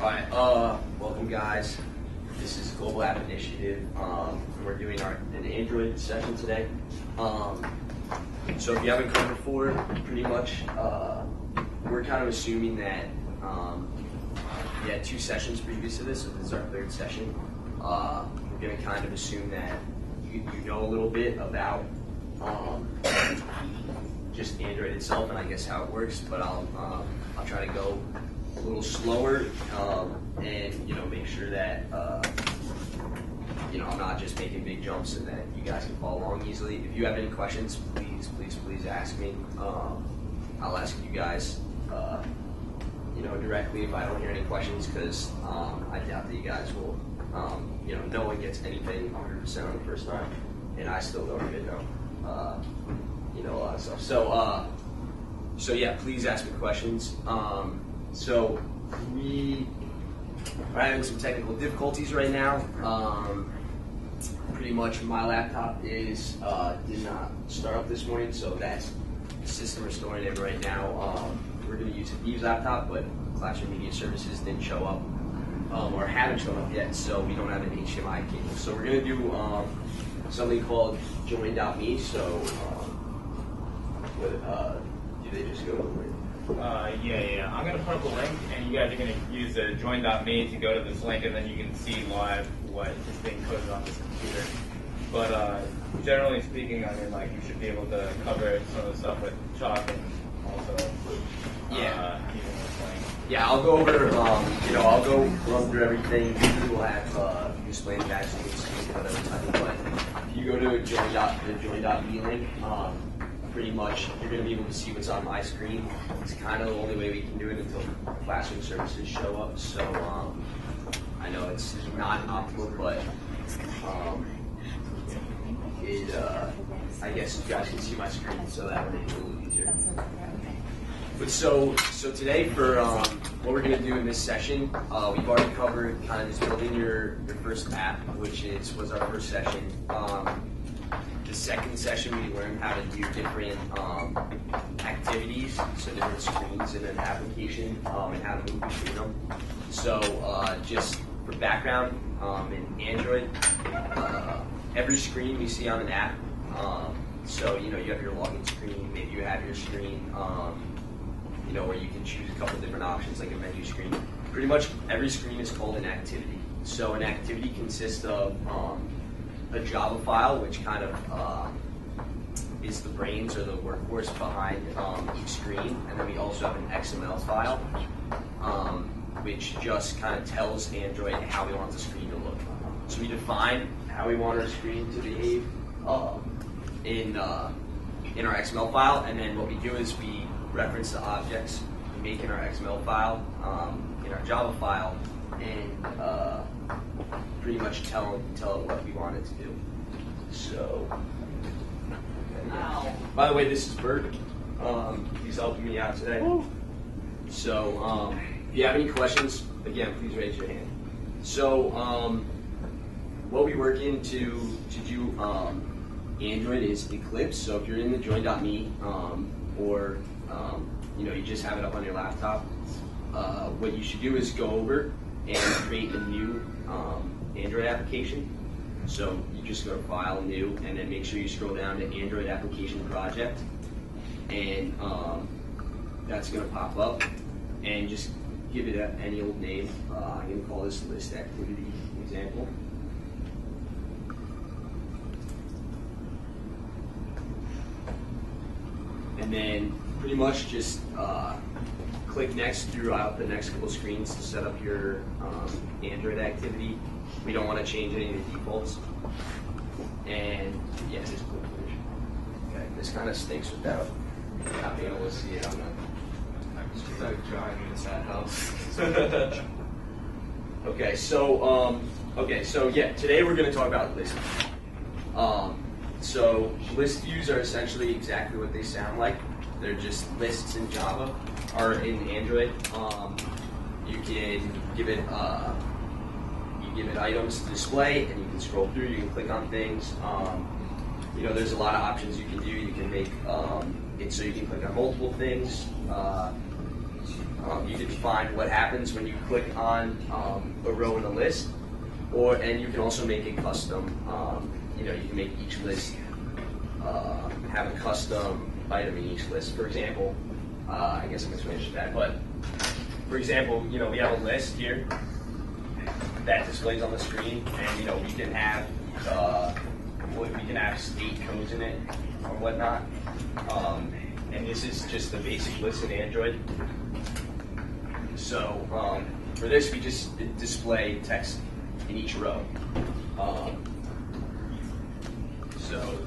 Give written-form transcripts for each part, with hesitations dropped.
Alright, welcome guys. This is Global App Initiative. We're doing an Android session today. So if you haven't come before, pretty much we're kind of assuming that we had 2 sessions previous to this, so this is our 3rd session. We're going to kind of assume that you know a little bit about just Android itself and I guess how it works, but I'll try to go a little slower and make sure that I'm not just making big jumps and that you guys can follow along easily. If you have any questions, please ask me. I'll ask you guys directly if I don't hear any questions, because I doubt that you guys will. No one gets anything 100% on the first time, and I still don't even know a lot of stuff. So yeah, please ask me questions. So we are having some technical difficulties right now. Pretty much my laptop did not start up this morning, so that's the system restoring it right now. We're going to use a Eve's laptop, but Classroom Media Services didn't show up, or haven't shown up yet, so we don't have an HDMI cable. So we're going to do something called join.me. So do they just go to the link? Yeah. I'm going to put up a link, and you guys are going to use the join.me to go to this link, and then you can see live what is being coded on this computer. But generally speaking, I mean, you should be able to cover some of the stuff with Chalk and also using this link. Yeah, I'll go over, I'll go run through everything. We'll have display and badge links, whatever type, but if you go to the join.me link, pretty much you're going to be able to see what's on my screen. It's kind of the only way we can do it until Classroom Services show up. So I know it's not optimal, but I guess you guys can see my screen, so that would make it a little easier. But so today, for what we're going to do in this session, we've already covered kind of just building your first app, which was our first session. The second session, we learned how to do different activities, so different screens in an application, and how to move between them. So just for background, in Android, every screen we see on an app, so you have your login screen, maybe you have your screen, where you can choose a couple different options, like a menu screen. Pretty much every screen is called an activity. So an activity consists of a Java file, which kind of is the brains or the workhorse behind each screen, and then we also have an XML file, which just kind of tells Android how we want the screen to look. So we define how we want our screen to behave in our XML file, and then what we do is we reference the objects we make in our XML file, in our Java file, and pretty much tell it what we want it to do. So, okay, yeah. By the way, this is Bert. He's helping me out today. So, if you have any questions, again, please raise your hand. So, what we work in to do Android is Eclipse. So if you're in the join.me, or you just have it up on your laptop, what you should do is go over and create a new Android application. So you just go to File, New, and then make sure you scroll down to Android Application Project, and that's going to pop up, and just give it any old name. I'm going to call this List Activity Example. And then pretty much just click Next throughout the next couple screens to set up your Android activity. We don't want to change any of the defaults. And yeah, just click Finish. Okay, this kind of stinks without not being able to see it on the. Just because I'm driving in that house. Okay, so yeah, today we're going to talk about list views. So list views are essentially exactly what they sound like. They're just lists in Java or in Android. You can give it items to display, and you can scroll through. You can click on things. There's a lot of options you can do. You can make it so you can click on multiple things. You can define what happens when you click on a row in a list, and you can also make a custom. You can make each list have a custom item in each list. For example, I guess I'm going to switch to that, but for example, we have a list here that displays on the screen, and we can have state codes in it or whatnot. And this is just the basic list in Android. So for this, we just display text in each row. So,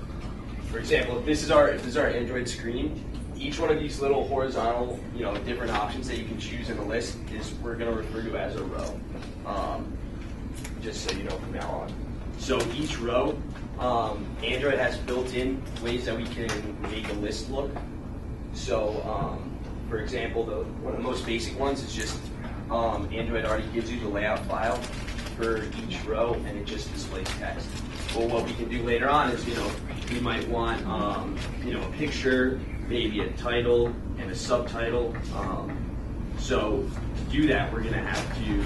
for example, if this is our Android screen, each one of these little horizontal, different options that you can choose in the list is we're going to refer to as a row. Just so you know from now on. So each row, Android has built-in ways that we can make a list look. So, for example, one of the most basic ones is just Android already gives you the layout file for each row, and it just displays text. Well, what we can do later on is, we might want, a picture, maybe a title and a subtitle. So to do that, we're going to have to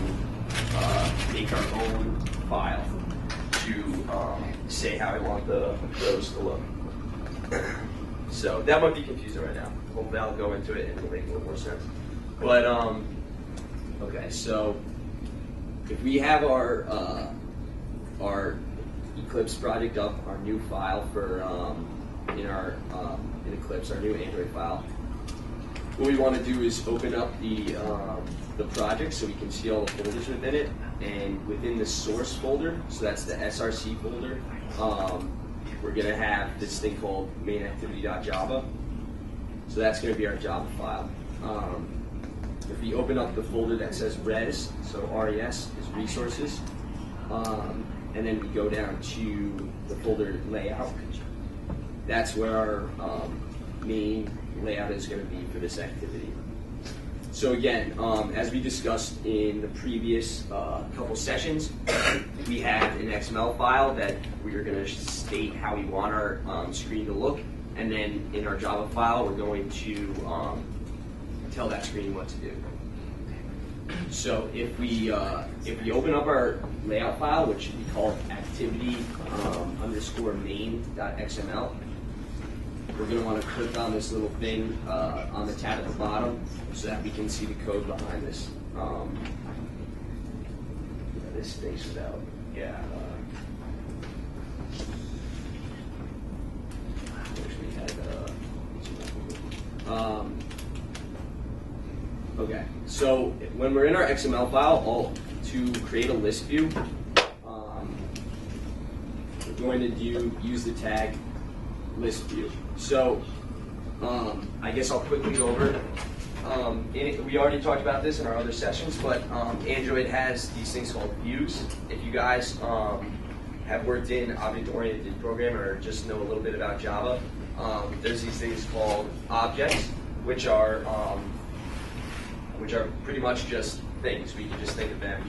make our own file to say how we want the rows to look. So that might be confusing right now. Hopefully I'll go into it and it'll make a little more sense. But okay, so if we have our Eclipse project up, our new file for in Eclipse, our new Android file, what we want to do is open up the project so we can see all the folders within it, and within the source folder, so that's the SRC folder, we're going to have this thing called mainActivity.java. So that's going to be our Java file. If we open up the folder that says res, so res is resources, and then we go down to the folder layout, that's where our main layout is going to be for this activity. So again, as we discussed in the previous couple sessions, we have an XML file that we are going to state how we want our screen to look, and then in our Java file, we're going to tell that screen what to do. So if we open up our layout file, which should be called activity _main.xml, we're going to want to click on this little thing on the tab at the bottom so that we can see the code behind this. This space without, okay, so when we're in our XML file, to create a list view, we're going to use the tag list view. So I guess I'll quickly go over it. We already talked about this in our other sessions, but Android has these things called views. If you guys have worked in object-oriented programming or just know a little bit about Java, there's these things called objects, which are pretty much just things. We can just think of them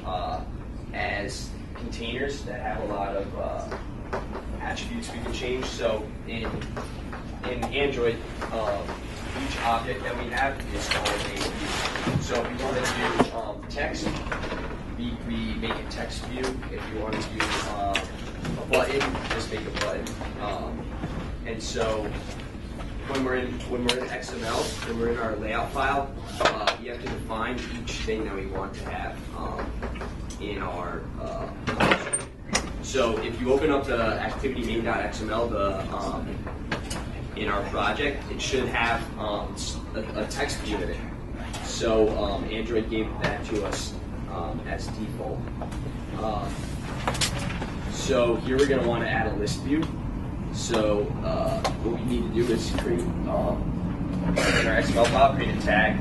as containers that have a lot of attributes we can change. So in Android, each object that we have is called a view. So if we want to do text, we make a text view. If you want to do a button, just make a button. And so when we're in XML, when we're in our layout file, we have to define each thing that we want to have in our so if you open up the activity main.xml, in our project, it should have a text view in it. So Android gave that to us as default. So here we're going to want to add a list view. So what we need to do is create in our XML file, create a tag.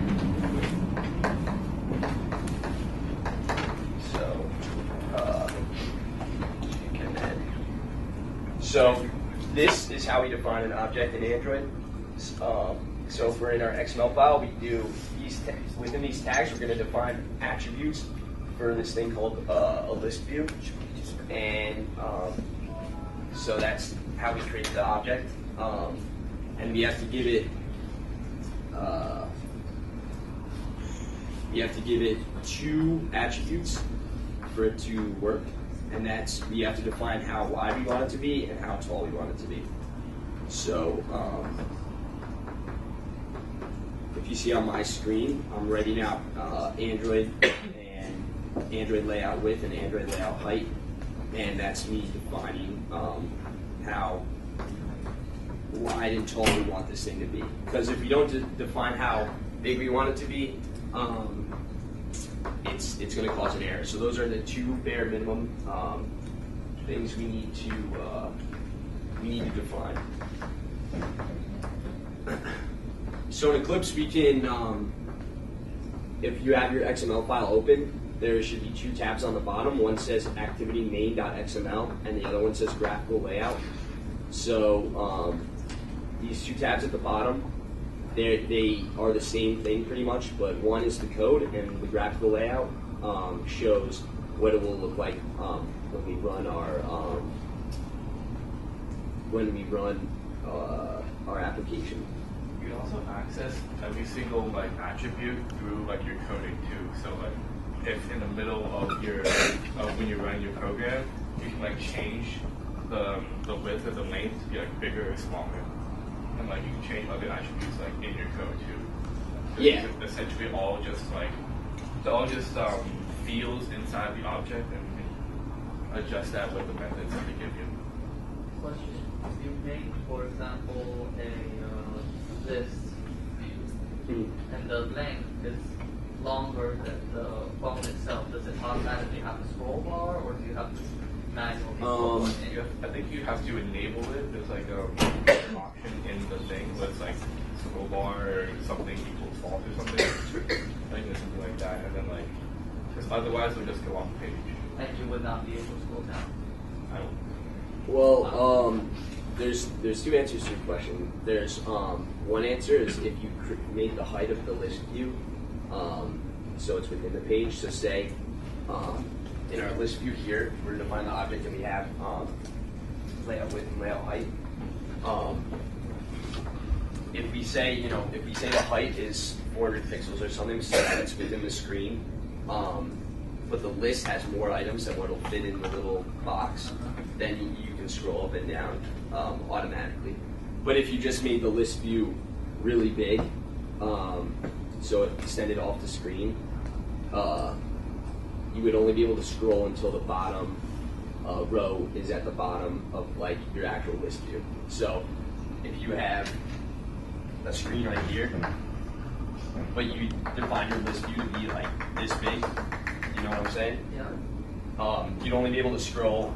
So this is how we define an object in Android. So if we're in our XML file, we do within these tags, we're going to define attributes for this thing called a list view, and so that's how we create the object, and we have to give it you have to give it 2 attributes for it to work, and that's we have to define how wide we want it to be and how tall we want it to be. So if you see on my screen, I'm writing out Android and Android layout width and Android layout height, and that's me defining how wide and tall we want this thing to be. Because if we don't define how big we want it to be, it's going to cause an error. So those are the 2 bare minimum things we need to define. So in Eclipse, we can, if you have your XML file open, there should be 2 tabs on the bottom. One says activity main.xml, and the other one says graphical layout. So these 2 tabs at the bottom, they are the same thing pretty much, but one is the code, and the graphical layout shows what it will look like when we run our application. You can also access every single like attribute through like your coding too. So like if in the middle of your when you're running your program, you can like change the width or the length to be like bigger or smaller, and like you can change other attributes like in your code too. Yeah. It's essentially all just fields inside the object, and you can adjust that with the methods that they give you. Question: if you make, for example, a list view, and the length is longer than the phone itself, does it automatically have a scroll bar, or do you have to manually scroll it? I think you have to enable it. There's like an option in the thing where it's like scroll bar or something equals false or something. I think there's something like that, and then like, because otherwise it'll just go off the page. And you would not be able to scroll down. I don't. Well, there's 2 answers to your question. There's one answer is if you made the height of the list view, so it's within the page. So say in our list view here, we're going to find the object and we have layout width and layout height. If we say the height is 400 pixels or something, so that's within the screen, but the list has more items than what will fit in the little box, then you can scroll up and down automatically. But if you just made the list view really big, so it extended off the screen, you would only be able to scroll until the bottom row is at the bottom of like your actual list view. So if you have a screen right here, but you define your list view to be like this big, you know what I'm saying? Yeah. You'd only be able to scroll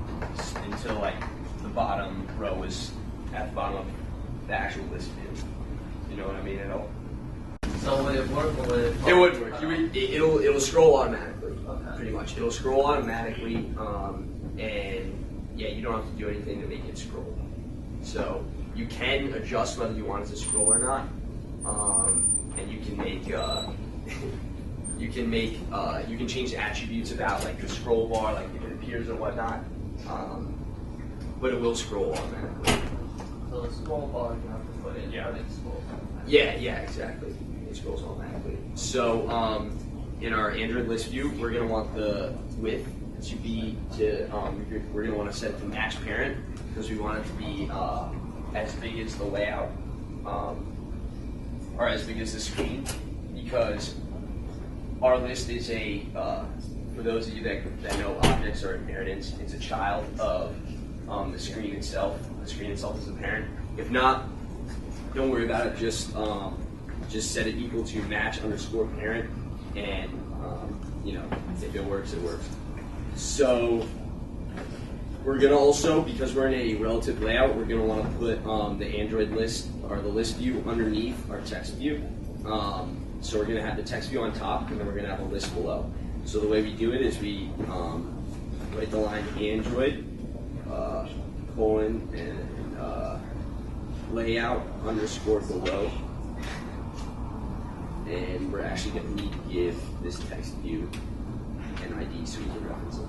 until like the bottom row is at the bottom of the actual list view. You know what I mean at all? So would it work, or would it? It would work. It'll scroll automatically. Okay. Pretty much, it'll scroll automatically, and yeah, you don't have to do anything to make it scroll. So you can adjust whether you want it to scroll or not, and you can make you can change the attributes about like the scroll bar, like if it appears or whatnot, but it will scroll automatically. So the scroll bar you have to put in, Yeah. but it scrolls automatically. Yeah, exactly. It scrolls automatically. So in our Android list view, we're going to want the width to be we're going to want to set it to match parent because we want it to be as big as the layout or as big as the screen, because our list is for those of you that know objects are inheritance, it's a child of the screen itself. The screen itself is the parent. If not, don't worry about it. Just set it equal to match underscore parent, and if it works, it works. So we're gonna also, because we're in a relative layout, we're gonna want to put the Android list or the list view underneath our text view. So we're gonna have the text view on top, and then we're gonna have a list below. So the way we do it is we write the line Android colon and layout underscore below, and we're actually going to need to give this text view an ID so we can reference it.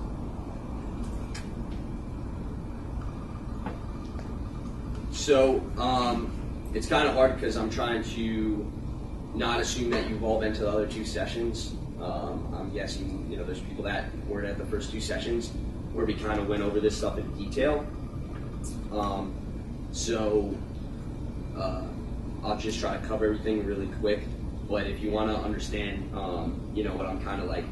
So it's kind of hard because I'm trying to not assume that you've all been to the other 2 sessions, I'm guessing there's people that weren't at the first two sessions where we kind of went over this stuff in detail. I'll just try to cover everything really quick. But if you want to understand, what I'm kind of like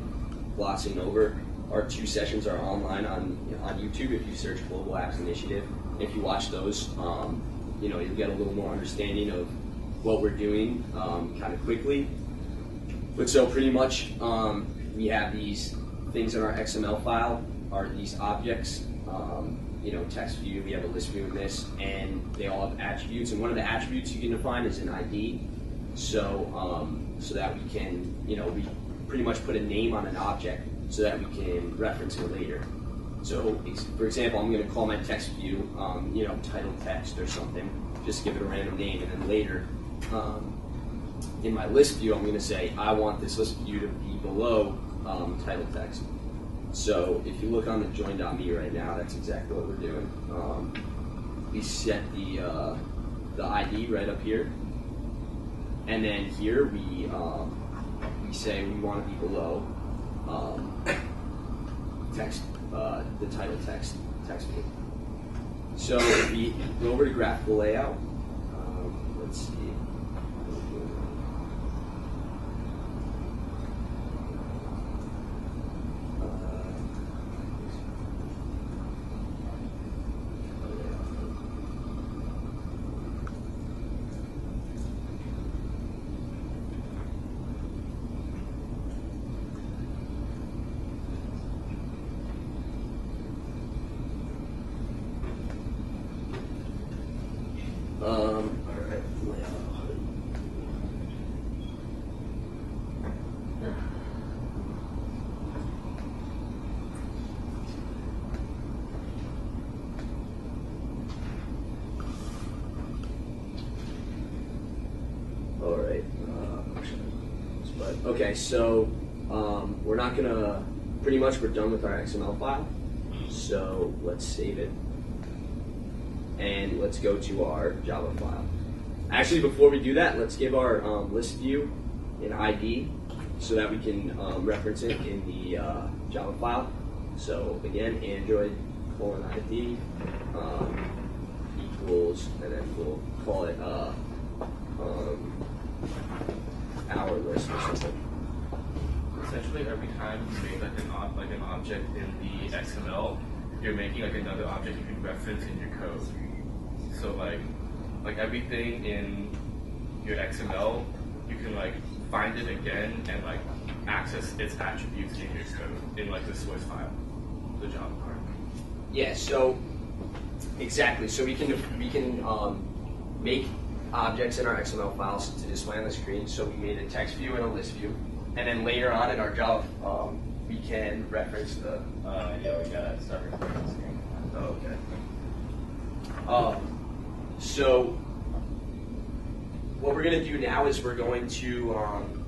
glossing over, our two sessions are online on YouTube. If you search Global Apps Initiative, if you watch those, you'll get a little more understanding of what we're doing kind of quickly. But so pretty much, we have these things in our XML file, are these objects, text view, we have a list view in this, and they all have attributes. And one of the attributes you can define is an ID. So that we can, we pretty much put a name on an object so that we can reference it later. So, for example, I'm going to call my text view, title text or something, just give it a random name, and then later, in my list view, I'm going to say, I want this list view to be below title text. So if you look on the join.me right now, that's exactly what we're doing. We set the ID right up here, and then here we say we want to be below text, the title text view. So if we go over to graphical layout, let's see. Okay, so we're not gonna, pretty much we're done with our XML file. So let's save it. And let's go to our Java file. Actually, before we do that, let's give our list view an ID so that we can reference it in the Java file. So again, Android :ID equals, and then we'll call it our list or something. Essentially, every time you make like an object in the XML, you're making like another object you can reference in your code. So like everything in your XML, you can like find it again and like access its attributes in your code in like the source file, the Java part. Yeah. So exactly. So we can make objects in our XML files to display on the screen. So we made a text view and a list view, and then later on in our Java, we can reference the. Yeah, we gotta start recording the screen. Okay. So what we're going to do now is we're going to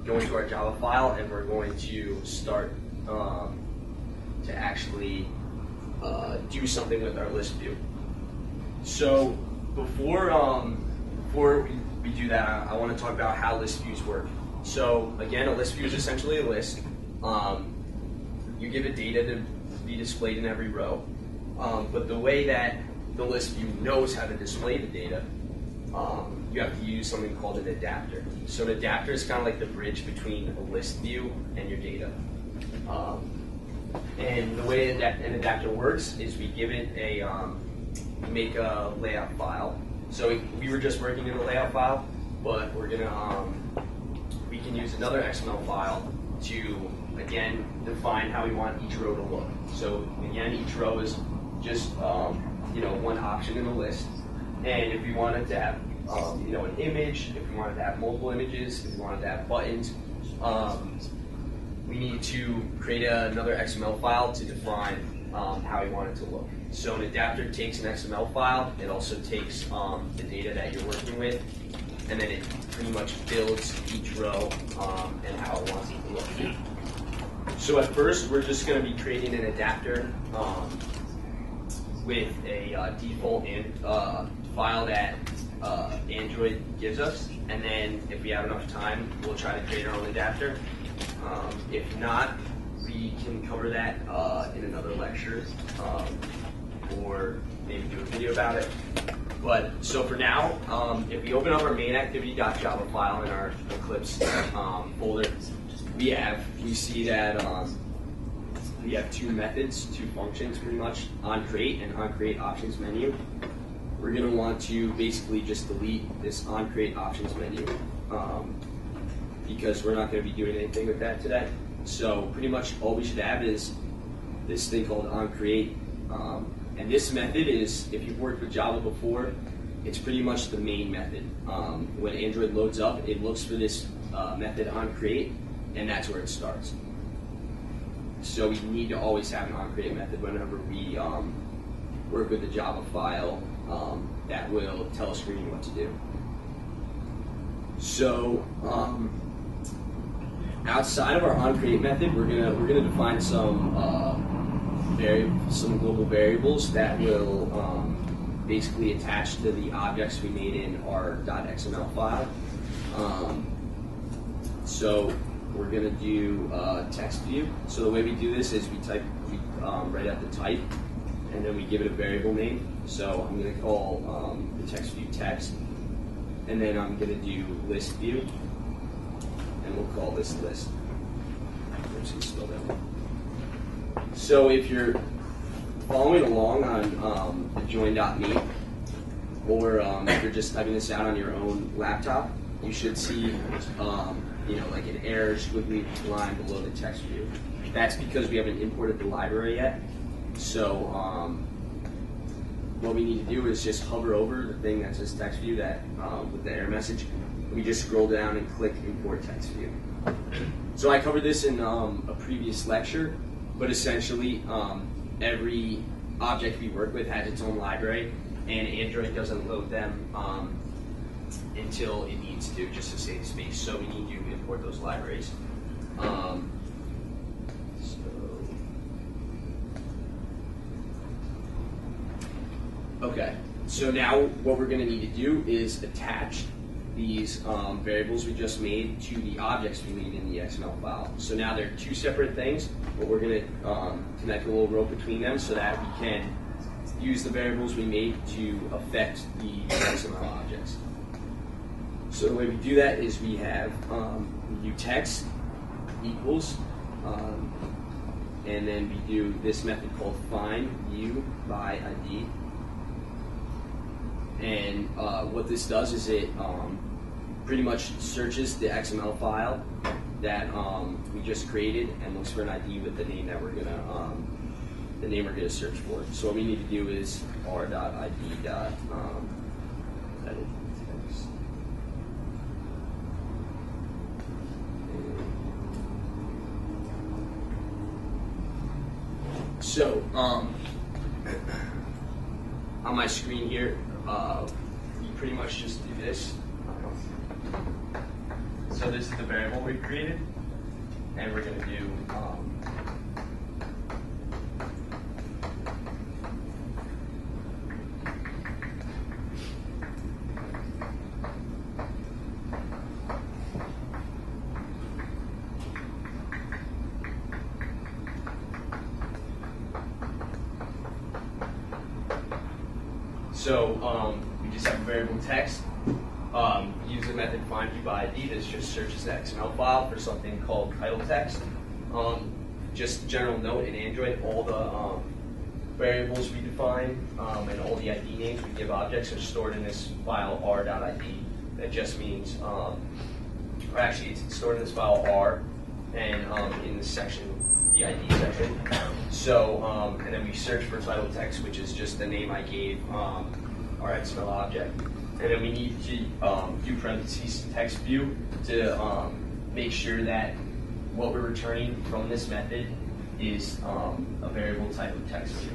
go into our Java file, and we're going to start to actually do something with our list view. So before we do that, I want to talk about how list views work. So again, a list view is essentially a list. You give it data to be displayed in every row, but the way that the list view knows how to display the data, you have to use something called an adapter. So an adapter is kind of like the bridge between a list view and your data. And the way that an adapter works is we give it make a layout file. So we were just working in a layout file, but we're gonna we can use another XML file to again define how we want each row to look. So again, each row is just one option in the list, and if we wanted to have an image, if we wanted to have multiple images, if we wanted to have buttons, we need to create another XML file to define how we want it to look. So an adapter takes an XML file, it also takes the data that you're working with, and then it pretty much builds each row and how it wants it to look. So at first, we're just going to be creating an adapter with a default file that Android gives us, and then if we have enough time, we'll try to create our own adapter. If not, we can cover that in another lecture, or maybe do a video about it. But so for now, if we open up our main activity.java file in our Eclipse folder, we see that we have two methods, two functions pretty much, onCreate and onCreate options menu. We're going to want to basically just delete this onCreate options menu because we're not going to be doing anything with that today. So pretty much all we should have is this thing called onCreate. And this method is, if you've worked with Java before, it's pretty much the main method. When Android loads up, it looks for this method onCreate, and that's where it starts. So we need to always have an onCreate method whenever we work with the Java file that will tell a screen what to do. So outside of our onCreate method, we're gonna define some global variables that will basically attach to the objects we made in our .xml file. So we're gonna do text view. So the way we do this is we write out the type, and then we give it a variable name. So I'm gonna call the text view text, and then I'm gonna do list view, and we'll call this list. So if you're following along on the join.me, or if you're just typing this out on your own laptop, you should see like an error squiggly line below the text view. That's because we haven't imported the library yet. So what we need to do is just hover over the thing that says text view with the error message. We just scroll down and click import text view. So I covered this in a previous lecture, but essentially every object we work with has its own library, and Android doesn't load them until it needs to, just to save space. So we need to import those libraries. Okay, so now what we're going to need to do is attach these variables we just made to the objects we made in the XML file. So now they're two separate things, but we're going to connect a little rope between them so that we can use the variables we made to affect the XML objects. So the way we do that is we have we do text equals, and then we do this method called find view by ID. And what this does is it pretty much searches the XML file that we just created and looks for an ID with the name that we're gonna search for. So what we need to do is r.id. Edit text. So on my screen here, you pretty much just do this. So this is the variable we created, and we're going to do we just have a variable text. Use the method find view by ID. This just searches the XML file for something called title text. Just a general note, in Android, all the variables we define and all the ID names we give objects are stored in this file r.id. That just means, or actually it's stored in this file r, and in this section, the ID section. So, and then we search for title text, which is just the name I gave our XML object. And then we need to do parentheses text view to make sure that what we're returning from this method is a variable type of text view.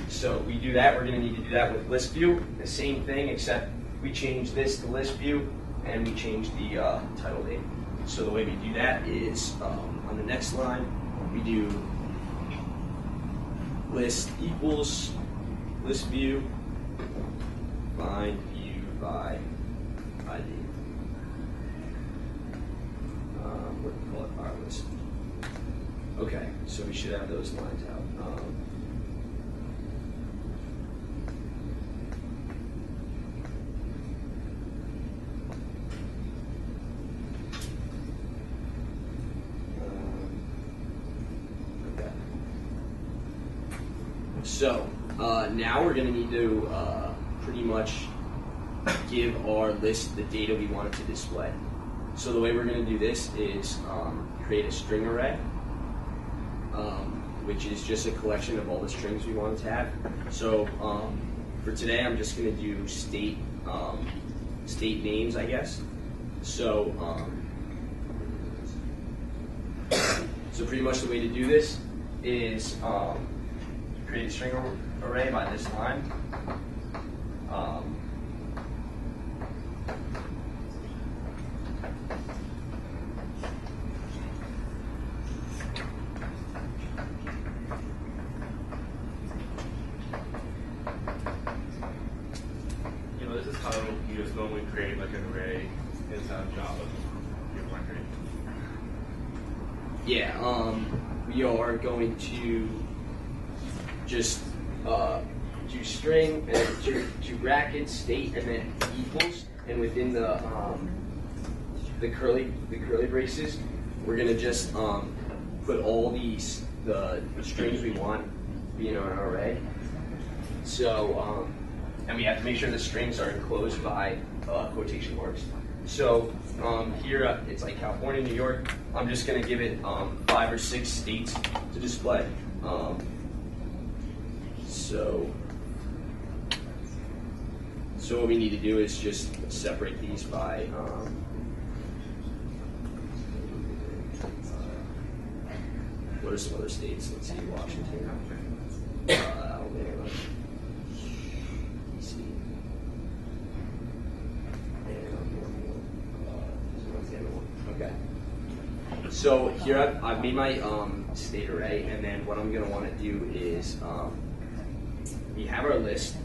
So we do that, we're going to need to do that with list view. The same thing, except we change this to list view and we change the title name. So the way we do that is on the next line, we do list equals list view find view by ID. What do we call it? those. Okay, so we should have those lines out. Okay. So now we're going to need to pretty much give our list the data we want it to display. So the way we're going to do this is create a string array, which is just a collection of all the strings we want it to have. So for today, I'm just going to do state names, I guess. So so pretty much the way to do this is create a string array by this line. This is how you just normally create like an array inside of Java. You're wondering. Yeah, we are going to just do string and two brackets, state, and then equals, and within the curly braces, we're gonna just put all these the strings we want be in our array. So and we have to make sure the strings are enclosed by quotation marks. So here it's like California, New York. I'm just going to give it 5 or 6 states to display. So what we need to do is just separate these by what are some other states? Let's see, Washington, Alabama. Okay. So here I've made my state array, and then what I'm going to want to do is we have our list,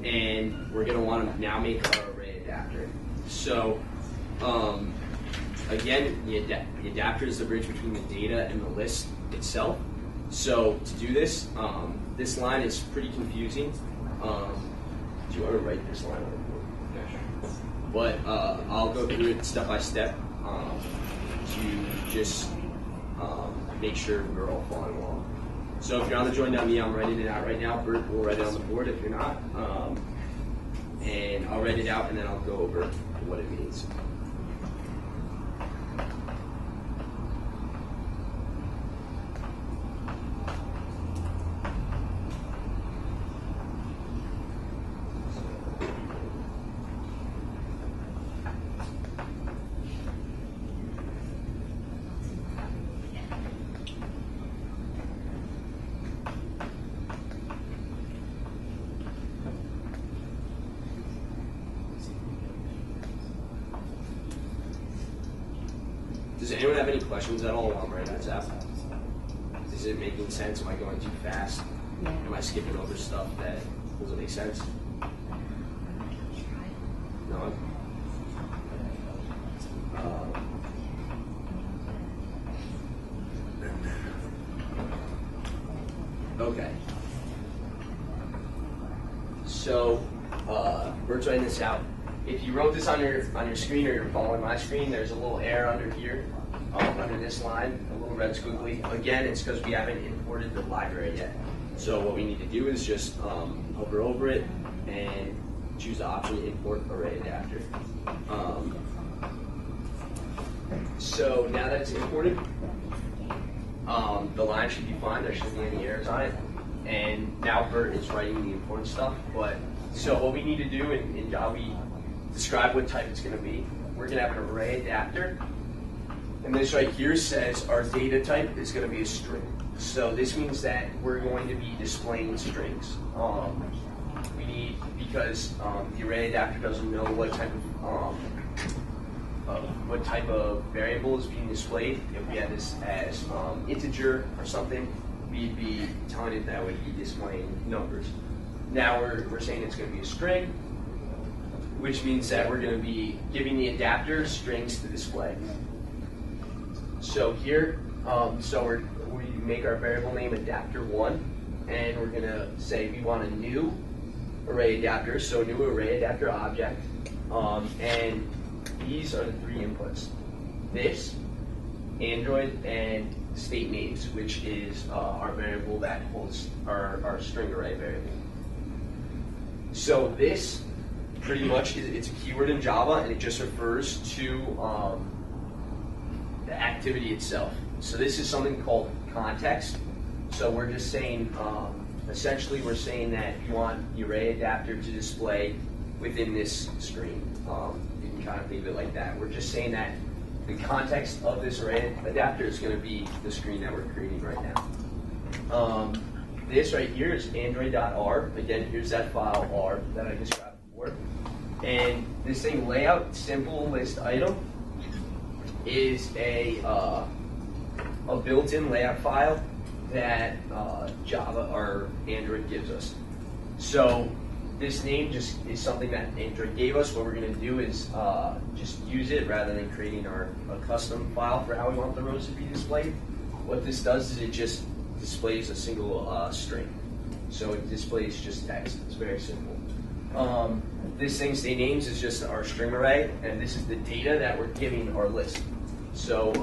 and we're going to want to now make our array adapter. So again, the adapter is the bridge between the data and the list itself. So to do this, this line is pretty confusing. Do you want to write this line on the board? Yeah, sure. But I'll go through it step by step to just make sure we're all following along. So if you're on the join.me, I'm writing it out right now. Bert will write it on the board if you're not. And I'll write it out, and then I'll go over what it means. Does anyone have any questions at all while I'm writing this out? Is it making sense? Am I going too fast? Yeah. Am I skipping over stuff that doesn't make sense? No? Okay. So, Bert's writing this out. If you wrote this on your screen, or you're following my screen, there's a little error under here, under this line, a little red squiggly. Again, it's because we haven't imported the library yet. So what we need to do is just hover over it and choose the option to import array adapter. So now that it's imported, the line should be fine. There shouldn't be any errors on it. And now Bert is writing the important stuff. But so what we need to do in Java, we describe what type it's going to be. We're going to have an array adapter. And this right here says our data type is going to be a string. So this means that we're going to be displaying strings. We need, because the array adapter doesn't know what type of variable is being displayed. If we had this as integer or something, we'd be telling it that would be displaying numbers. Now we're saying it's going to be a string, which means that we're going to be giving the adapter strings to display. So here, we make our variable name adapter1, and we're gonna say we want a new array adapter, so new array adapter object, and these are the three inputs: this, Android, and state names, which is our variable that holds our string array variable. So this pretty much it's a keyword in Java, and it just refers to the activity itself. So this is something called context. So we're just saying, essentially we're saying that you want the array adapter to display within this screen. You can kind of think of it like that. We're just saying that the context of this array adapter is going to be the screen that we're creating right now. This right here is android.r. Again, here's that file R that I described before. And this thing, layout simple list item, is a built-in layout file that Java or Android gives us. So this name just is something that Android gave us. What we're going to do is just use it rather than creating a custom file for how we want the rows to be displayed. What this does is it just displays a single string. So it displays just text. It's very simple. This thing, state names, is just our string array, and this is the data that we're giving our list. So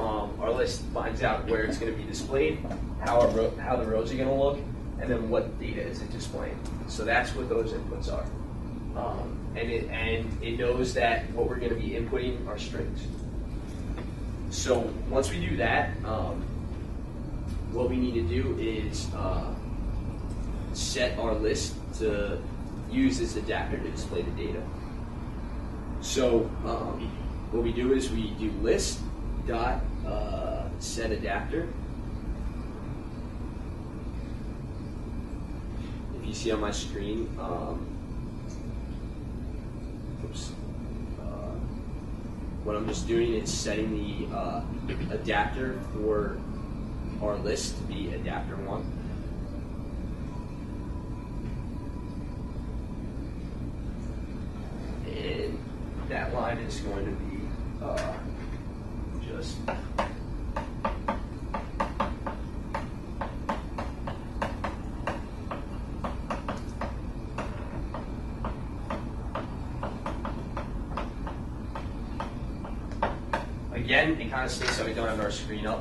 our list finds out where it's going to be displayed, how the rows are going to look, and then what data is it displaying. So that's what those inputs are. And it knows that what we're going to be inputting are strings. So once we do that, what we need to do is set our list to use this adapter to display the data. So what we do is we do list dot set adapter. If you see on my screen, what I'm just doing is setting the adapter for our list to be adapter1. And that line is going to be just again, it kind of stinks that we don't have our screen up.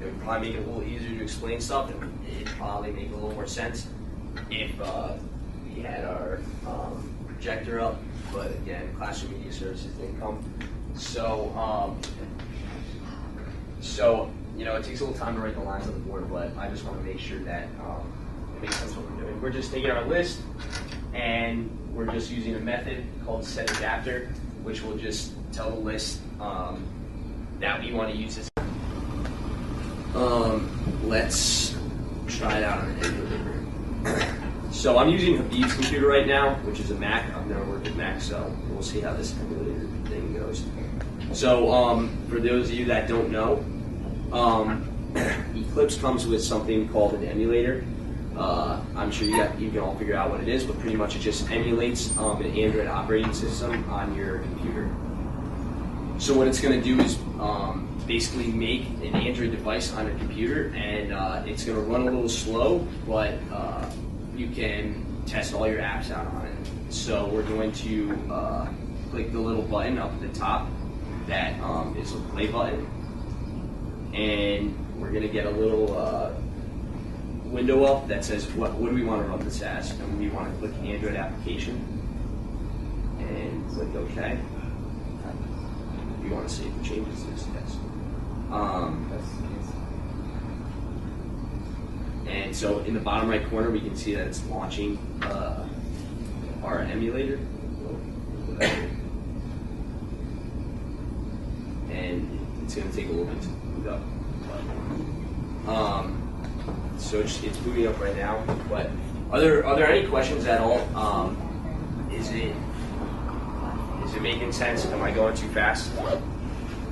It would probably make it a little easier to explain stuff, and it'd probably make a little more sense if we had our projector up. But again, Classroom Media Services didn't come. So, you know, it takes a little time to write the lines on the board, but I just want to make sure that it makes sense what we're doing. We're just taking our list, and we're just using a method called setAdapter, which will just tell the list that we want to use this. Let's try it out on an emulator. So I'm using Habib's computer right now, which is a Mac. I've never worked with Mac, so we'll see how this emulator thing goes. So for those of you that don't know, Eclipse comes with something called an emulator. I'm sure you can all figure out what it is, but pretty much it just emulates an Android operating system on your computer. So what it's going to do is basically make an Android device on a computer, and it's going to run a little slow, but you can test all your apps out on it. So we're going to click the little button up at the top that is a play button, and we're going to get a little window up that says what do we want to run this as, and we want to click Android application and click OK. You want to save the changes to this, yes. And so in the bottom right corner, we can see that it's launching our emulator. And it's going to take a little bit to boot up. So it's booting up right now. But are there any questions at all? Is it making sense? Am I going too fast?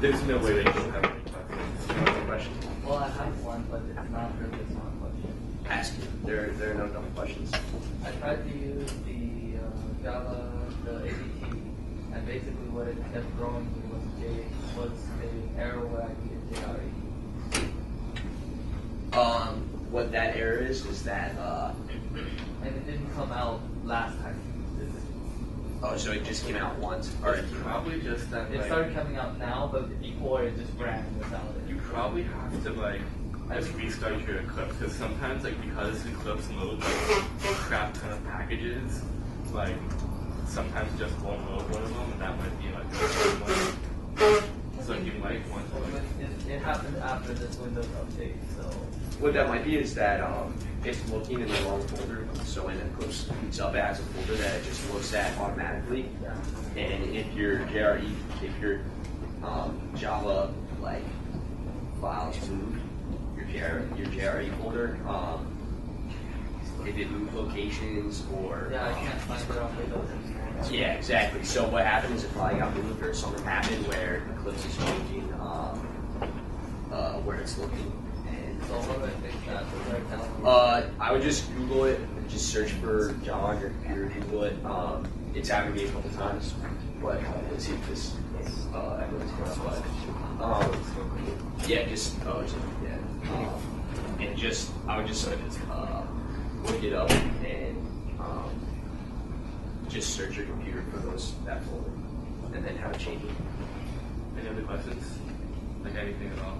There's no way they don't have any questions. Well, I have one, but it's not really a smart question. Ask me. There are no dumb questions. I tried to use the Java, the ADT, and basically what it kept throwing me was an error where I needed JRE. that error is that And it didn't come out last time. oh, so it just came out once. Or it came out. Probably just that. It Like, started coming out now, but before it just ran without it. you probably have to like just restart your Eclipse because sometimes like because Eclipse loads like crap ton of packages, like sometimes it just won't load one of them, and that might be like the one. So you might want to like. It happened after this Windows update, so What that might be is that it's looking in the wrong folder. So when Eclipse boots up, it has a folder that it just looks at automatically. yeah. And if your JRE, if your Java like files move, your JRE folder, if it moves locations or Yeah, I can't find it on Windows anymore. yeah, exactly. So what happened is it probably got moved or something happened where Eclipse is changing where it's looking. And So how do I fix that? What do I tell them? I would just Google it and just search for Java on your computer. Google it. It's happened to me a couple times, but let's see if this everyone's going to yeah, just and just I would just look it up and just search your computer for that folder, and then have it change it. Any other questions? Like anything at all?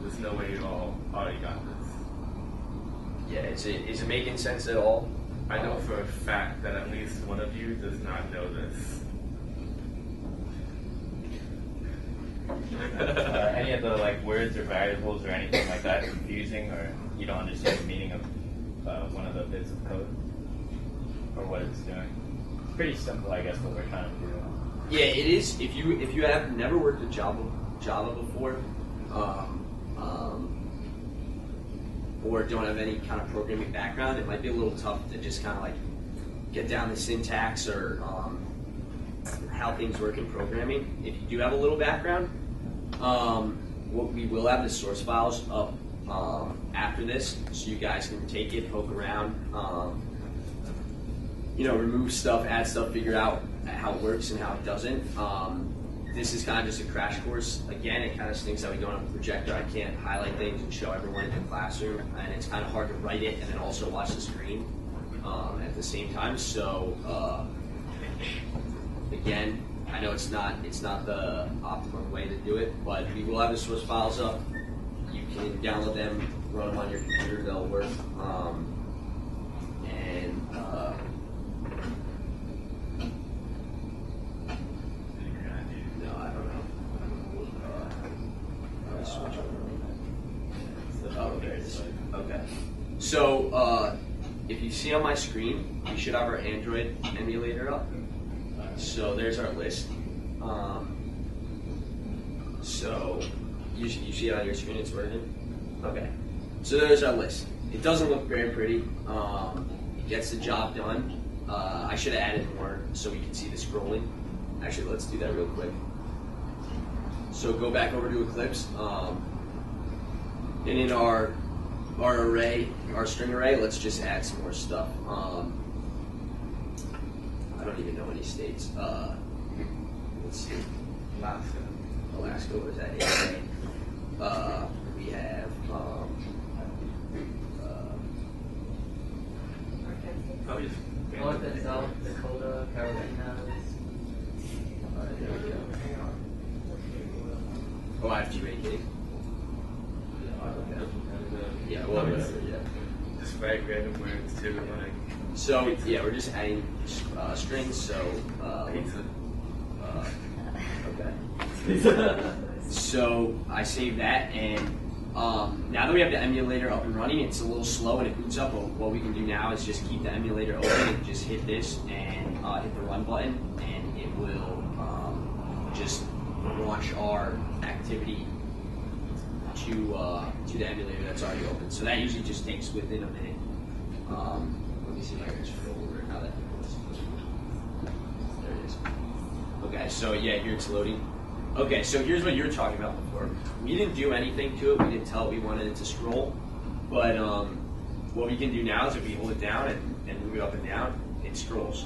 There's no way you all already got this. Yeah, is it making sense at all? I know for a fact that at least one of you does not know this. Any of the like words or variables or anything like that confusing, or you don't understand the meaning of one of the bits of code or what it's doing? It's pretty simple, I guess, what we're trying to do. Yeah, it is. If you have never worked with Java before, or don't have any kind of programming background, it might be a little tough to just kind of like get down the syntax or how things work in programming. If you do have a little background, we will have the source files up after this, so you guys can take it, poke around, remove stuff, add stuff, figure out how it works and how it doesn't. This is kind of just a crash course. Again, it kind of stinks that we don't have a projector. I can't highlight things and show everyone in the classroom, and it's kind of hard to write it and then also watch the screen at the same time. So again, I know it's not the optimum way to do it, but we will have the source files up. You can download them, run them on your computer. They'll work. No, I don't know. Switch over. Oh, there it is. Okay. So if you see on my screen, we should have our Android emulator up. So there's our list. So you see it on your screen, it's working? Okay. So there's our list. It doesn't look very pretty. It gets the job done. I should have added more so we can see the scrolling. Actually, let's do that real quick. So go back over to Eclipse. And in our array, our string array, let's just add some more stuff. I don't even know any states. Let's see. Alaska, what is that? We have North and South Dakota, Carolinas. there we go. Oh, I have two AK. Yeah, well, whatever, yeah. Just write random words too, like So, yeah, we're just adding strings, so, pizza. okay. So, I saved that, and now that we have the emulator up and running, it's a little slow and it boots up, but what we can do now is just keep the emulator open and just hit this and hit the run button, and it will just launch our activity to the emulator that's already open. So that usually just takes within a minute. Let me see if I can scroll over how that goes. There it is. Okay, so yeah, here it's loading. Okay, so here's what you were talking about before. We didn't do anything to it. We didn't tell it we wanted it to scroll. But what we can do now is if we hold it down and move it up and down, it scrolls,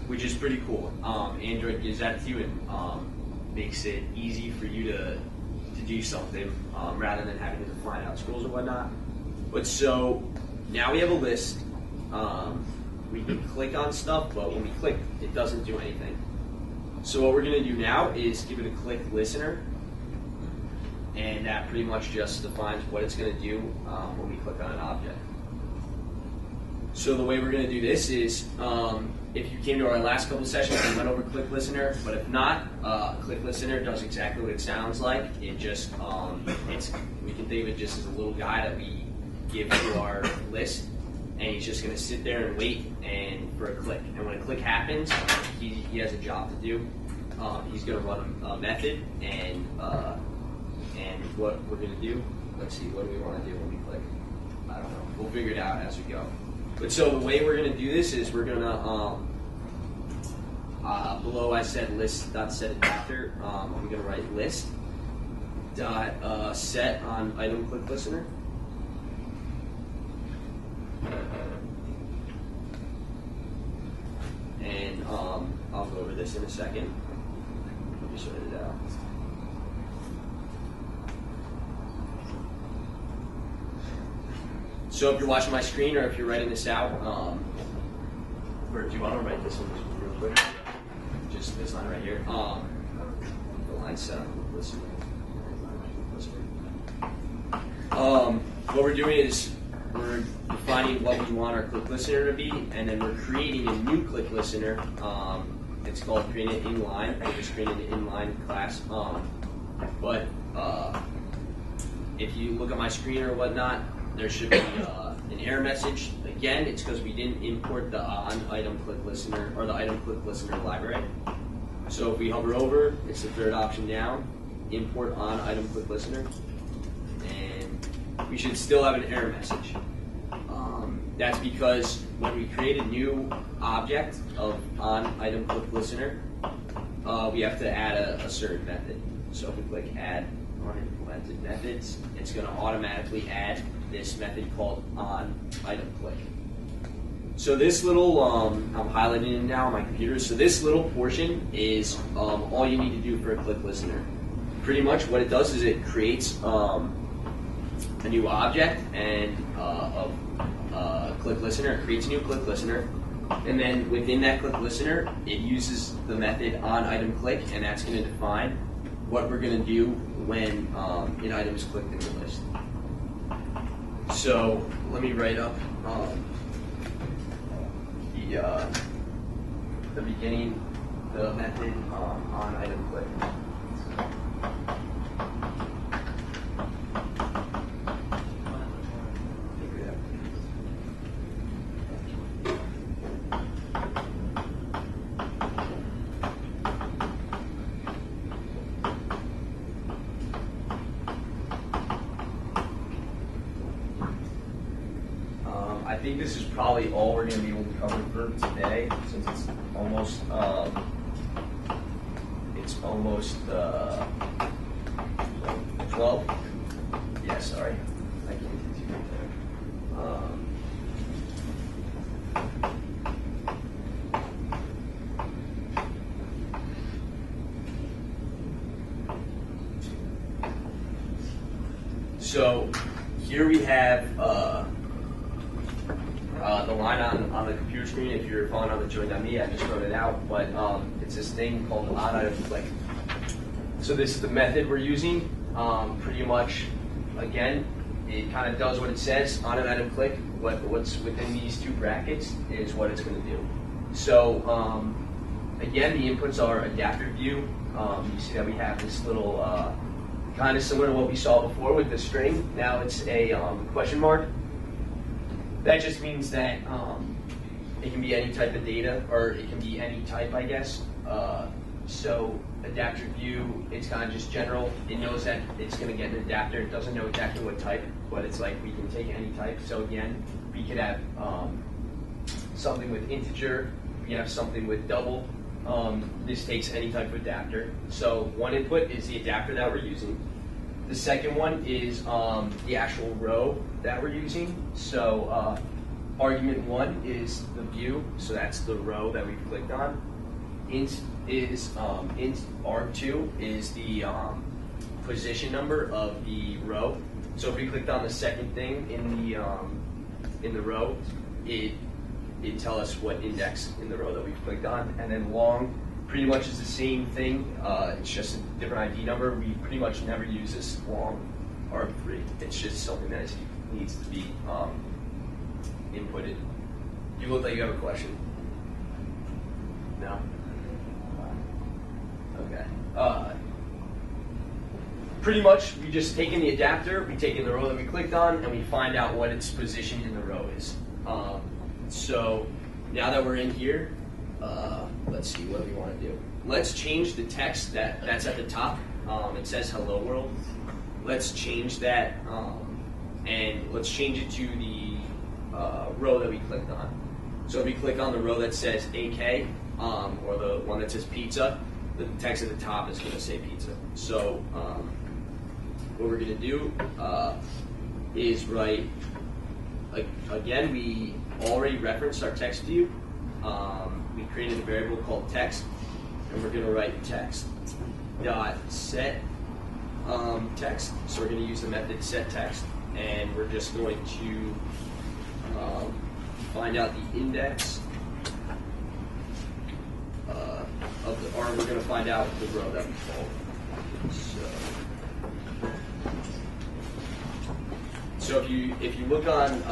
which is pretty cool. Android gives that to you and makes it easy for you to do something rather than having to find out scrolls or whatnot. But so now we have a list. We can click on stuff, but when we click, it doesn't do anything. So what we're going to do now is give it a click listener, and that pretty much just defines what it's going to do when we click on an object. So the way we're going to do this is, if you came to our last couple sessions, we went over click listener, but if not, click listener does exactly what it sounds like. It just, we can think of it just as a little guy that we give to our list, and he's just going to sit there and wait and for a click. And when a click happens, he has a job to do. He's going to run a method, and what we're going to do, let's see, what do we want to do when we click? I don't know. We'll figure it out as we go. But so the way we're going to do this is we're going to, below I said list.set adapter, I'm going to write list dot set on item click listener. And I'll go over this in a second. Let me just write it out. So if you're watching my screen or if you're writing this out, or do you want to write this one real quick? Just this line right here. The line set up with listener. What we're doing is we're defining what we want our click listener to be, and then we're creating a new click listener. It's called creating an inline. We're just creating an inline class. But if you look at my screen or whatnot, there should be an error message. Again, it's because we didn't import the on item click listener or the item click listener library. So if we hover over, it's the third option down, import on item click listener, and we should still have an error message. That's because when we create a new object of on item click listener, we have to add a certain method. So if we click add unimplemented methods, it's going to automatically add this method called on item click. So this little, I'm highlighting it now on my computer, so this little portion is all you need to do for a click listener. Pretty much what it does is it creates a new object and of click listener. It creates a new click listener, and then within that click listener, it uses the method on item click, and that's going to define what we're going to do when an item is clicked in the list. So let me write up the beginning, the method on item click. I think this is probably all we're going to be able to cover for today, since it's almost 12. Yeah, sorry, I can't get you right there. So here we have the line on the computer screen. If you're following on the join.me, I just wrote it out, but it's this thing called the on item click. So this is the method we're using. Pretty much, again, it kind of does what it says on an item click. What's within these two brackets is what it's going to do. So again, the inputs are adapter view. You see that we have this little kind of similar to what we saw before with the string. Now it's a question mark. That just means that it can be any type of data, or it can be any type, I guess. So adapter view, it's kind of just general. It knows that it's going to get an adapter. It doesn't know exactly what type, but it's like we can take any type. So again, we could have something with integer. We have something with double. This takes any type of adapter. So one input is the adapter that we're using. The second one is the actual row that we're using. So argument 1 is the view, so that's the row that we clicked on. Int is int arg2 is the position number of the row. So if we clicked on the second thing in the row, it'd tell us what index in the row that we've clicked on. And then long pretty much is the same thing. It's just a different ID number. We pretty much never use this long arb3. It's just something that needs to be inputted. You look like you have a question. No? Okay. Pretty much, we just take in the adapter, we take in the row that we clicked on, and we find out what its position in the row is. So now that we're in here, let's see what we want to do. Let's change the text that's at the top. It says "Hello World." Let's change that, and let's change it to the row that we clicked on. So if we click on the row that says AK, or the one that says pizza, the text at the top is going to say pizza. So what we're going to do is write, again, we already referenced our text view. We created a variable called text, and we're going to write text dot set text. So we're going to use the method set text, and we're just going to find out the index of the, or we're going to find out the row that we called. So if you look on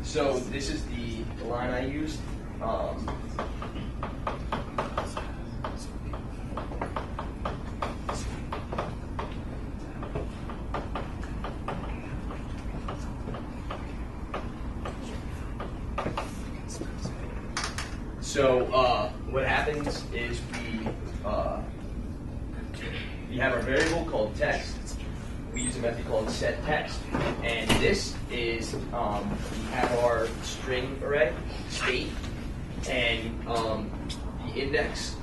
so this is the line I used. So what happens is we have a variable called text. We use a method called set text, and this is we have our string array state, and the index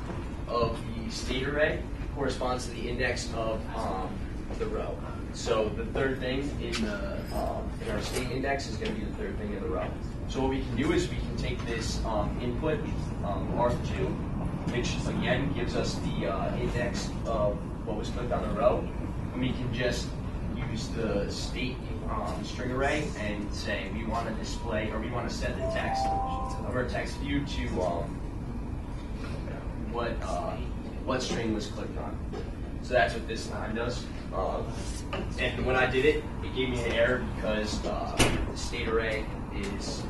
of the state array corresponds to the index of the row. So the third thing in our state index is going to be the third thing in the row. So what we can do is we can take this input R2, which again gives us the index of what was clicked on the row, and we can just use the state string array and say we want to display, or we want to set the text of our text view to what string was clicked on. So that's what this line does. And when I did it, it gave me an error because the state array is,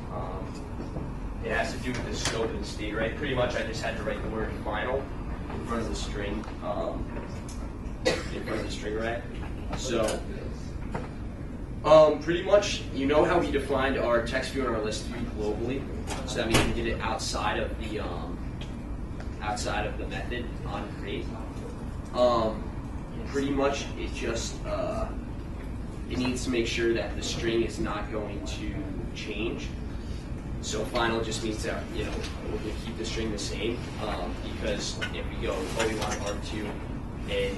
it has to do with the scope of the state array. Pretty much I just had to write the word final in front of the string, in front of the string array. So pretty much, you know how we defined our text view and our list view globally, so that we can get it outside of the method on create. Pretty much it just it needs to make sure that the string is not going to change. So final just means that we're going to keep the string the same, because if we go we want R2 and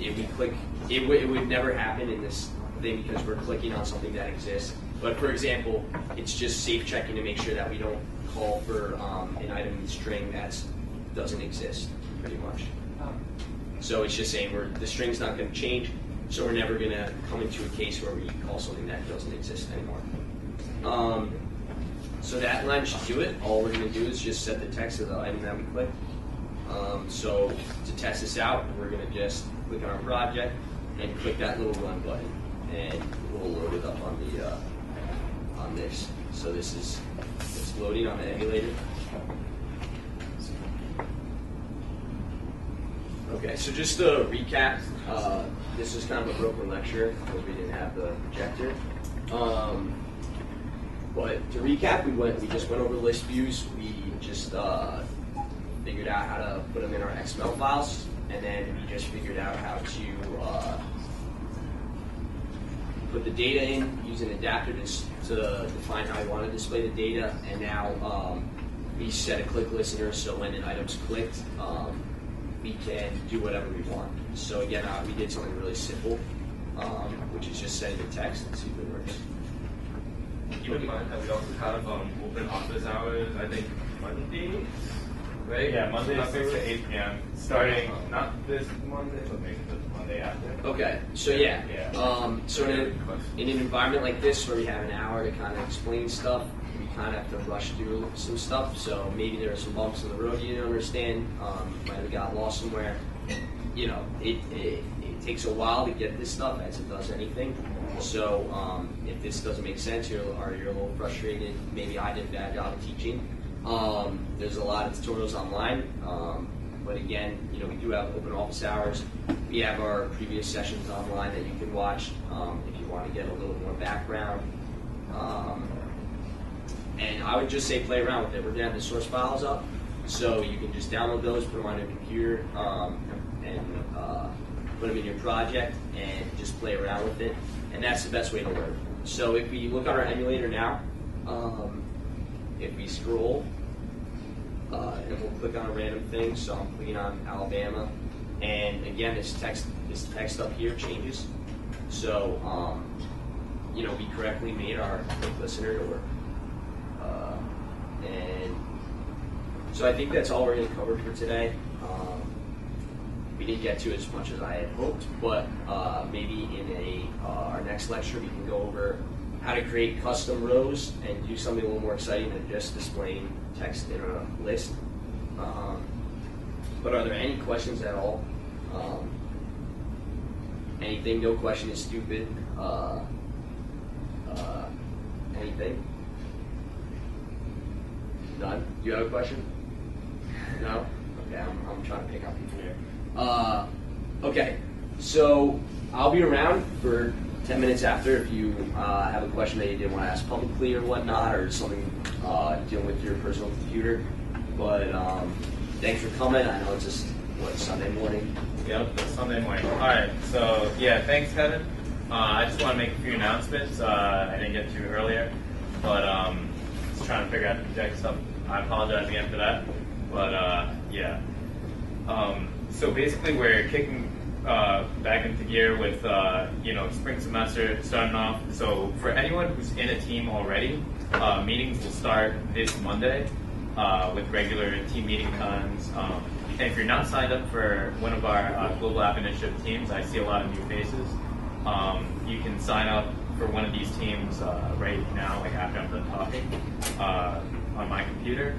if we click, it would never happen in this thing because we're clicking on something that exists. But for example, it's just safe checking to make sure that we don't call for an item in the string that doesn't exist, pretty much. So it's just saying the string's not going to change, so we're never going to come into a case where we call something that doesn't exist anymore. So that line should do it. All we're going to do is just set the text of the item that we clicked. So to test this out, we're going to just click on our project and click that little run button, and we'll load it up on the on this. So it's loading on the emulator. Okay, so just to recap, this was kind of a broken lecture because we didn't have the projector. But to recap, we just went over list views. We just figured out how to put them in our XML files, and then we just figured out how to put the data in, use an adapter to define how we want to display the data, and now we set a click listener so when an item's clicked, we can do whatever we want. So again, we did something really simple, which is just setting the text and see if it works. keep in mind that we also have open office hours, I think Mondays, right? Yeah, Monday 6 to 8 p.m. Starting not this Monday, but maybe the Monday after. Okay, so yeah. Yeah. So in an environment like this where we have an hour to kind of explain stuff, we kind of have to rush through some stuff. So maybe there are some bumps in the road you didn't understand. Might have got lost somewhere. You know, it takes a while to get this stuff, as it does anything. So if this doesn't make sense, or you're a little frustrated, maybe I did a bad job of teaching. There's a lot of tutorials online, but again, you know, we do have open office hours. We have our previous sessions online that you can watch if you want to get a little more background. And I would just say play around with it. We're gonna have the source files up, so you can just download those, put them on your computer, and put them in your project, and just play around with it. And that's the best way to learn. So if we look on our emulator now, if we scroll, and we'll click on a random thing, so I'm clicking on Alabama, and again, this text up here changes. So, you know, we correctly made our quick listener to work. And so I think that's all we're going to cover for today. We didn't get to as much as I had hoped, but maybe in our next lecture we can go over how to create custom rows and do something a little more exciting than just displaying text in a list. But are there any questions at all? Anything? No question is stupid. Anything? None? Do you have a question? No? Okay, I'm trying to pick out people here. Okay, so I'll be around for 10 minutes after if you have a question that you didn't want to ask publicly or whatnot, or something dealing with your personal computer. But thanks for coming. I know it's just, Sunday morning? Yep, Sunday morning. All right, so yeah, thanks, Kevin. I just want to make a few announcements. I didn't get to earlier, but just trying to figure out the project stuff. I apologize again for that, but yeah. So basically, we're kicking back into gear with you know, spring semester starting off. So for anyone who's in a team already, meetings will start this Monday with regular team meeting times. And if you're not signed up for one of our Global App Initiative teams, I see a lot of new faces. You can sign up for one of these teams right now, like after I'm done talking, on my computer.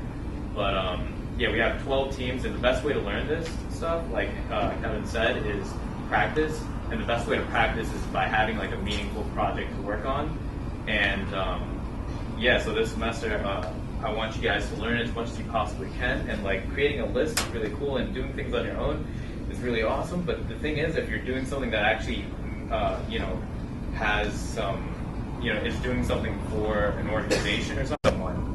But yeah, we have 12 teams, and the best way to learn this stuff, like Kevin said, is practice. And the best way to practice is by having like a meaningful project to work on. And yeah, so this semester, I want you guys to learn as much as you possibly can. And like creating a list is really cool, and doing things on your own is really awesome. But the thing is, if you're doing something that actually, you know, has some, you know, is doing something for an organization or someone,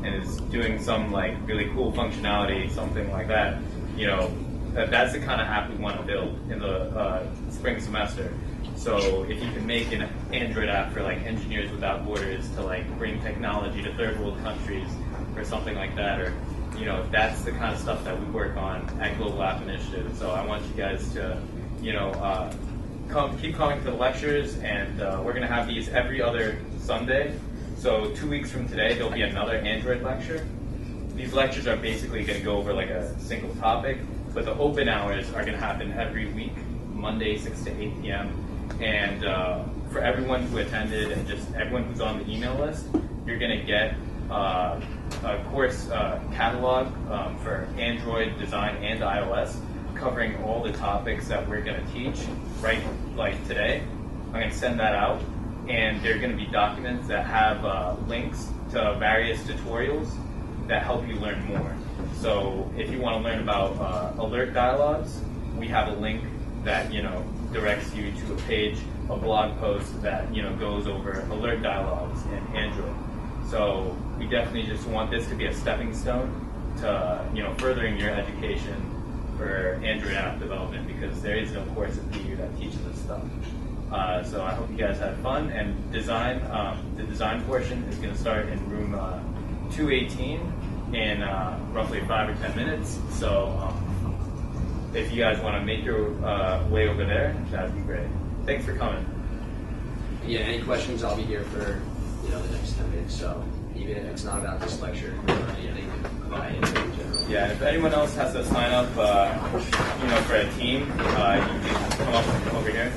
and is doing some like really cool functionality, something like that, you know, that's the kind of app we want to build in the spring semester. So if you can make an Android app for like Engineers Without Borders to like bring technology to third world countries or something like that, or, you know, that's the kind of stuff that we work on at Global App Initiative. So I want you guys to, you know, keep coming to the lectures, and we're going to have these every other Sunday. So 2 weeks from today, there'll be another Android lecture. These lectures are basically going to go over like a single topic, but the open hours are going to happen every week, Monday, 6 to 8 p.m. And for everyone who attended and just everyone who's on the email list, you're going to get a course catalog for Android design and iOS, covering all the topics that we're going to teach right like today. I'm going to send that out, and there are going to be documents that have links to various tutorials that help you learn more. So if you want to learn about alert dialogues, we have a link that, you know, directs you to a page, a blog post that, you know, goes over alert dialogues in Android. So we definitely just want this to be a stepping stone to, you know, furthering your education for Android app development, because there is no course at PU that teaches this stuff. So I hope you guys had fun. And design, the design portion is going to start in room 218 in roughly 5 or 10 minutes. So if you guys want to make your way over there, that'd be great. Thanks for coming. Yeah, any questions, I'll be here for the next 10 minutes. So even if it's not about this lecture, anything about anything in general. Yeah, and if anyone else has to sign up, for a team, you can come up over here.